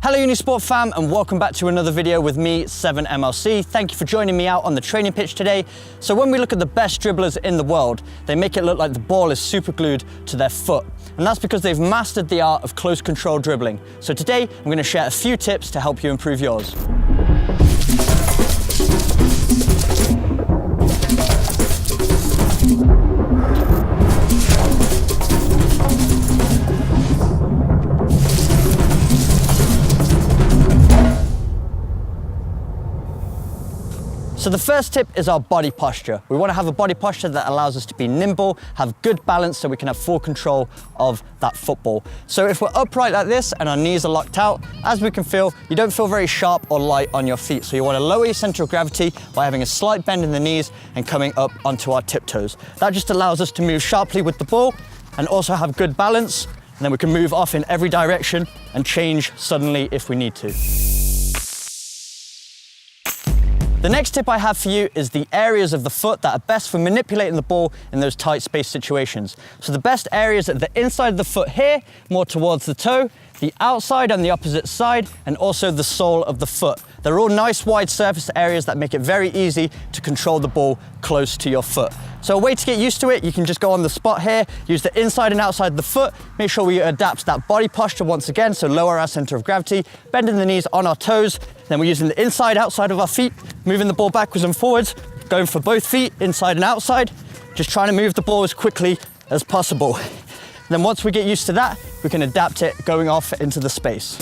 Hello Unisport fam, and welcome back to another video with me, 7MLC. Thank you for joining me out on the training pitch today. So when we look at the best dribblers in the world, they make it look like the ball is super glued to their foot. And that's because they've mastered the art of close control dribbling. So today, I'm going to share a few tips to help you improve yours. So the first tip is our body posture. We want to have a body posture that allows us to be nimble, have good balance so we can have full control of that football. So if we're upright like this and our knees are locked out, as we can feel, you don't feel very sharp or light on your feet. So you want to lower your center of gravity by having a slight bend in the knees and coming up onto our tiptoes. That just allows us to move sharply with the ball and also have good balance. And then we can move off in every direction and change suddenly if we need to. The next tip I have for you is the areas of the foot that are best for manipulating the ball in those tight space situations. So the best areas are the inside of the foot here, more towards the toe, the outside on the opposite side, and also the sole of the foot. They're all nice wide surface areas that make it very easy to control the ball close to your foot. So a way to get used to it, you can just go on the spot here, use the inside and outside of the foot, make sure we adapt that body posture once again, so lower our center of gravity, bending the knees on our toes, then we're using the inside, outside of our feet, moving the ball backwards and forwards, going for both feet, inside and outside, just trying to move the ball as quickly as possible. Then once we get used to that, we can adapt it going off into the space.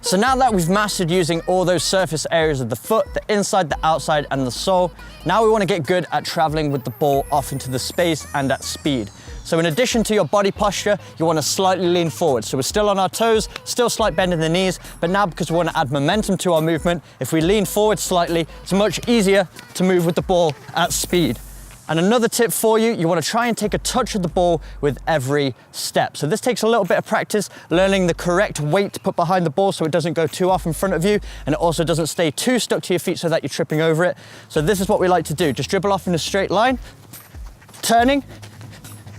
So now that we've mastered using all those surface areas of the foot, the inside, the outside, and the sole, now we want to get good at traveling with the ball off into the space and at speed. So in addition to your body posture, you want to slightly lean forward. So we're still on our toes, still slight bend in the knees, but now because we want to add momentum to our movement, if we lean forward slightly, it's much easier to move with the ball at speed. And another tip for you, you want to try and take a touch of the ball with every step. So this takes a little bit of practice, learning the correct weight to put behind the ball so it doesn't go too off in front of you, and it also doesn't stay too stuck to your feet so that you're tripping over it. So this is what we like to do. Just dribble off in a straight line, turning,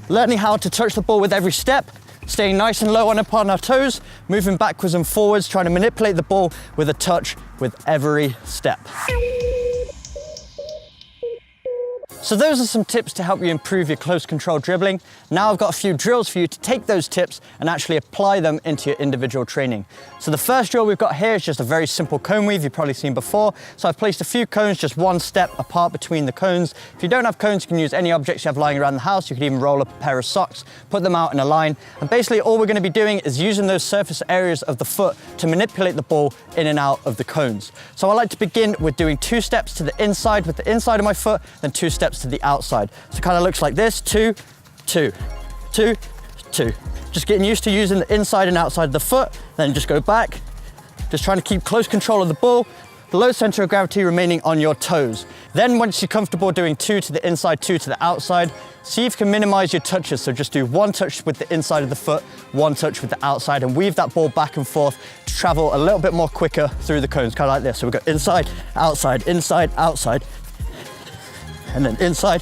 learning how to touch the ball with every step, staying nice and low upon our toes, moving backwards and forwards, trying to manipulate the ball with a touch with every step. So those are some tips to help you improve your close control dribbling. Now I've got a few drills for you to take those tips and actually apply them into your individual training. So the first drill we've got here is just a very simple cone weave you've probably seen before. So I've placed a few cones just one step apart between the cones. If you don't have cones, you can use any objects you have lying around the house. You could even roll up a pair of socks, put them out in a line. And basically all we're going to be doing is using those surface areas of the foot to manipulate the ball in and out of the cones. So I like to begin with doing 2 steps to the inside with the inside of my foot, then 2 steps to the outside. So it kind of looks like this, 2, 2, 2, 2. Just getting used to using the inside and outside of the foot, then just go back. Just trying to keep close control of the ball, the low center of gravity remaining on your toes. Then once you're comfortable doing 2 to the inside, 2 to the outside, see if you can minimize your touches. So just do 1 touch with the inside of the foot, 1 touch with the outside, and weave that ball back and forth to travel a little bit more quicker through the cones, kind of like this. So we've got inside, outside, and then inside.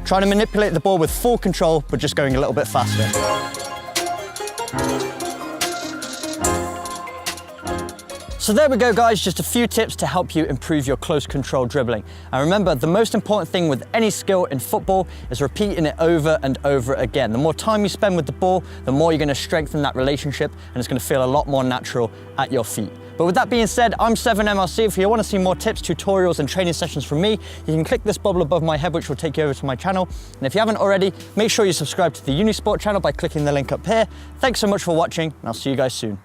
Trying to manipulate the ball with full control, but just going a little bit faster. So there we go guys, just a few tips to help you improve your close control dribbling. And remember, the most important thing with any skill in football is repeating it over and over again. The more time you spend with the ball, the more you're going to strengthen that relationship, and it's going to feel a lot more natural at your feet. But with that being said, I'm 7MLC. If you want to see more tips, tutorials, and training sessions from me, you can click this bubble above my head, which will take you over to my channel. And if you haven't already, make sure you subscribe to the Unisport channel by clicking the link up here. Thanks so much for watching, and I'll see you guys soon.